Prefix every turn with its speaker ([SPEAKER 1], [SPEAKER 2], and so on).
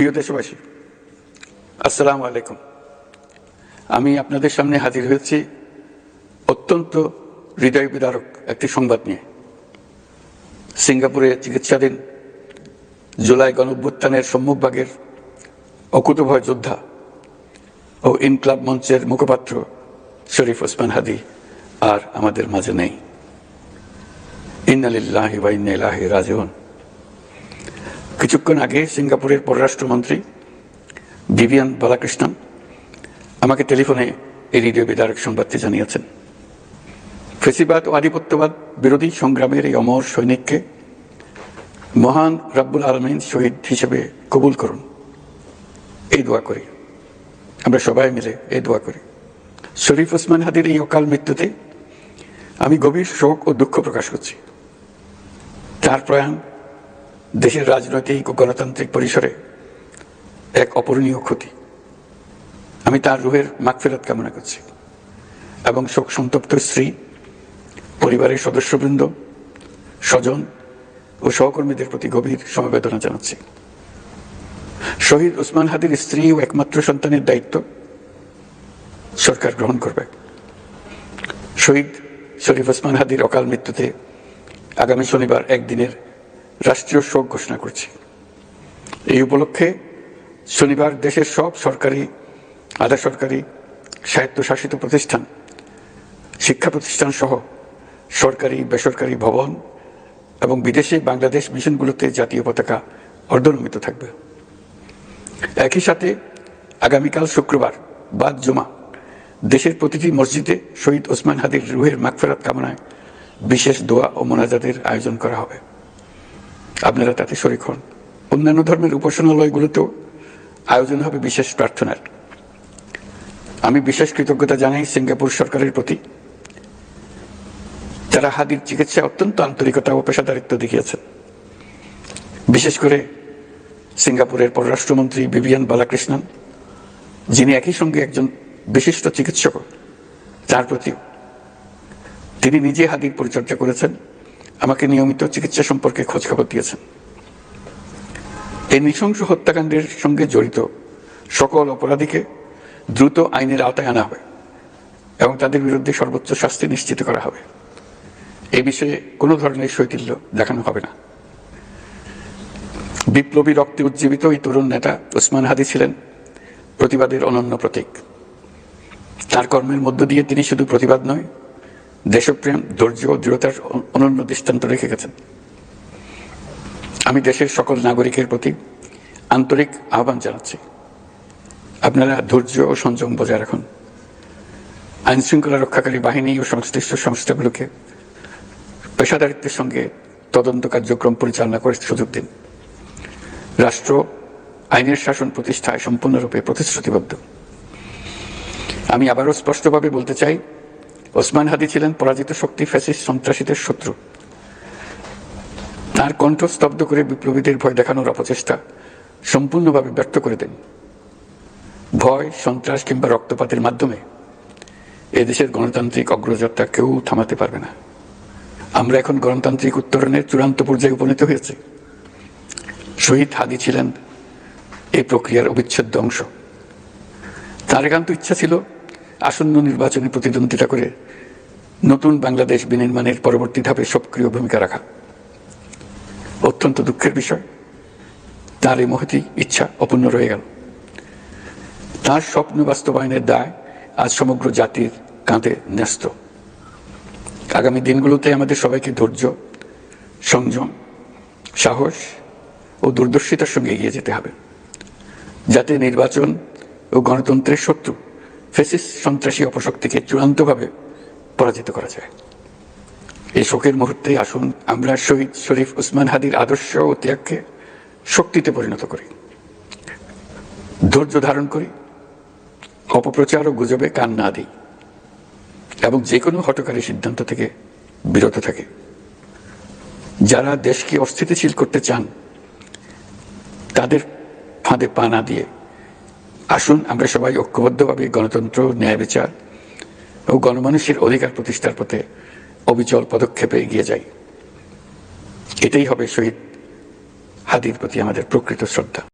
[SPEAKER 1] প্রিয় দেশবাসী, আসসালামু আলাইকুম। আমি আপনাদের সামনে হাজির হয়েছি অত্যন্ত হৃদয় বিদারক একটি সংবাদ নিয়ে। সিঙ্গাপুরে চিকিৎসাধীন জুলাই গণঅভ্যুত্থানের সম্মুখভাগের অকুতোভয় যোদ্ধা ও ইনকলাব মঞ্চের মুখপাত্র শরীফ ওসমান হাদী আর আমাদের মাঝে নেই। ইন্না লিল্লাহি ওয়া ইন্না ইলাইহি রাজিউন। কিছুক্ষণ আগে সিঙ্গাপুরের পররাষ্ট্রমন্ত্রী ভিভিয়ান বালাকৃষ্ণন আমাকে টেলিফোনে এই হৃদয় বিদারক সংবাদটি জানিয়েছেন। ফেসিবাদ ও আধিপত্যবাদ বিরোধী সংগ্রামের এই অমর সৈনিককে মহান রব্বুল আলামিন শহীদ হিসেবে কবুল করুন, এই দোয়া করি। আমরা সবাই মিলে এই দোয়া করি। শরীফ ওসমান হাদীর এই অকাল মৃত্যুতে আমি গভীর শোক ও দুঃখ প্রকাশ করছি। তার প্রয়াণ দেশের রাজনৈতিক ও গণতান্ত্রিক পরিসরে এক অপূরণীয় ক্ষতি। আমি তার রুহের মাগফিরাত কামনা করছি এবং শোক সন্তপ্ত স্ত্রী, পরিবারের সদস্যবৃন্দ, স্বজন ও সহকর্মীদের প্রতি গভীর সমবেদনা জানাচ্ছি। শহীদ ওসমান হাদীর স্ত্রী ও একমাত্র সন্তানের দায়িত্ব সরকার গ্রহণ করবে। শহীদ শরীফ ওসমান হাদীর অকাল মৃত্যুতে আগামী শনিবার একদিনের রাষ্ট্রীয় শোক ঘোষণা করছি। এই উপলক্ষে শনিবার দেশের সব সরকারি, আধা সরকারি, স্বায়ত্তশাসিত প্রতিষ্ঠান, শিক্ষা প্রতিষ্ঠান সহ সরকারি বেসরকারি ভবন এবং বিদেশে বাংলাদেশ মিশনগুলোতে জাতীয় পতাকা অর্ধনমিত থাকবে। একই সাথে আগামীকাল শুক্রবার বাদ জুমা দেশের প্রতিটি মসজিদে শহীদ ওসমান হাদীর রুহের মাগফিরাত কামনায় বিশেষ দোয়া ও মোনাজাতের আয়োজন করা হবে। আপনারা তাতে শরীক হন। অন্যান্য ধর্মের উপাসনালয়গুলোতেও আয়োজন হবে বিশেষ প্রার্থনার। আমি বিশেষ কৃতজ্ঞতা জানাই সিঙ্গাপুর সরকারের প্রতি, যারা হাদীর চিকিৎসায় অত্যন্ত আন্তরিকতা ও পেশাদারিত্ব দেখিয়েছেন। বিশেষ করে সিঙ্গাপুরের পররাষ্ট্রমন্ত্রী ভিভিয়ান বালাকৃষ্ণন, যিনি একই সঙ্গে একজন বিশিষ্ট চিকিৎসক, তার প্রতিও তিনি নিজে হাদীর পরিচর্যা করেছেন, আমাকে নিয়মিত চিকিৎসা সম্পর্কে খোঁজখবর দিয়েছেন। এই নৃশংস হত্যাকাণ্ডের সঙ্গে জড়িত সকল অপরাধীকে দ্রুত আইনের আওতায় আনা হবে এবং তাদের বিরুদ্ধে সর্বোচ্চ শাস্তি নিশ্চিত করা হবে। এই বিষয়ে কোনো ধরনের শৈথিল্য দেখানো হবে না। বিপ্লবী রক্তে উজ্জীবিত এই তরুণ নেতা ওসমান হাদী ছিলেন প্রতিবাদের অনন্য প্রতীক। তার কর্মের মধ্য দিয়ে তিনি শুধু প্রতিবাদ নয়, দেশপ্রেম, ধৈর্য ও দৃঢ়তার অনন্য দৃষ্টান্ত রেখে গেছেন। আমি দেশের সকল নাগরিকের প্রতি আন্তরিক আহ্বান জানাচ্ছি, আপনারা ধৈর্য ও সংযম বজায় রাখুন। আইন শৃঙ্খলা রক্ষাকারী বাহিনী ও সংশ্লিষ্ট সংস্থাগুলোকে পেশাদারিত্বের সঙ্গে তদন্ত কার্যক্রম পরিচালনা করে সুযোগ দিন। রাষ্ট্র আইনের শাসন প্রতিষ্ঠায় সম্পূর্ণরূপে প্রতিশ্রুতিবদ্ধ। আমি আবারও স্পষ্টভাবে বলতে চাই, ওসমান হাদী ছিলেন পরাজিত শক্তি, ফ্যাসিস্ট সন্ত্রাসীদের শত্রু। তার কণ্ঠ স্তব্ধ করে বিপ্লবীদের ভয় দেখানোর অপচেষ্টা সম্পূর্ণভাবে ব্যর্থ করে দেন। ভয়, সন্ত্রাস কিংবা রক্তপাতের মাধ্যমে এদেশের গণতান্ত্রিক অগ্রযাত্রা কেউ থামাতে পারবে না। আমরা এখন গণতান্ত্রিক উত্তরণের চূড়ান্ত পর্যায়ে উপনীত হয়েছে। শহীদ হাদী ছিলেন এই প্রক্রিয়ার অবিচ্ছেদ্য অংশ। তার একান্ত ইচ্ছা ছিল আসন্ন নির্বাচনে প্রতিদ্বন্দ্বিতা করে নতুন বাংলাদেশ বিনির্মাণের পরবর্তী ধাপে সক্রিয় ভূমিকা রাখা। অত্যন্ত দুঃখের বিষয়, তার এই মহতী ইচ্ছা অপূর্ণ রয়ে গেল। তার স্বপ্ন বাস্তবায়নের দায় আজ সমগ্র জাতির কাঁধে ন্যস্ত। আগামী দিনগুলোতে আমাদের সবাইকে ধৈর্য, সংযম, সাহস ও দূরদর্শিতার সঙ্গে এগিয়ে যেতে হবে, যাতে নির্বাচন ও গণতন্ত্রের শত্রু ফ্যাসিস্ট সন্ত্রাসী অপশক্তিকে চূড়ান্তভাবে পরাজিত করা যায়। এই শোকের মুহূর্তে আসুন আমরা শহীদ শরীফ ওসমান হাদীর আদর্শ ও ত্যাগকে শক্তিতে পরিণত করি, ধৈর্য ধারণ করি, অপপ্রচার ও গুজবে কান না দিই এবং যে কোনো হঠকারী সিদ্ধান্ত থেকে বিরত থাকে। যারা দেশকে অস্থিতিশীল করতে চান তাদের ফাঁদে পা না দিয়ে আসুন আমরা সবাই ঐক্যবদ্ধভাবে গণতন্ত্র, ন্যায় বিচার ও গণমানুষের অধিকার প্রতিষ্ঠার পথে অবিচল পদক্ষেপে এগিয়ে যাই। এটাই হবে শহীদ হাদীর প্রতি আমাদের প্রকৃত শ্রদ্ধা।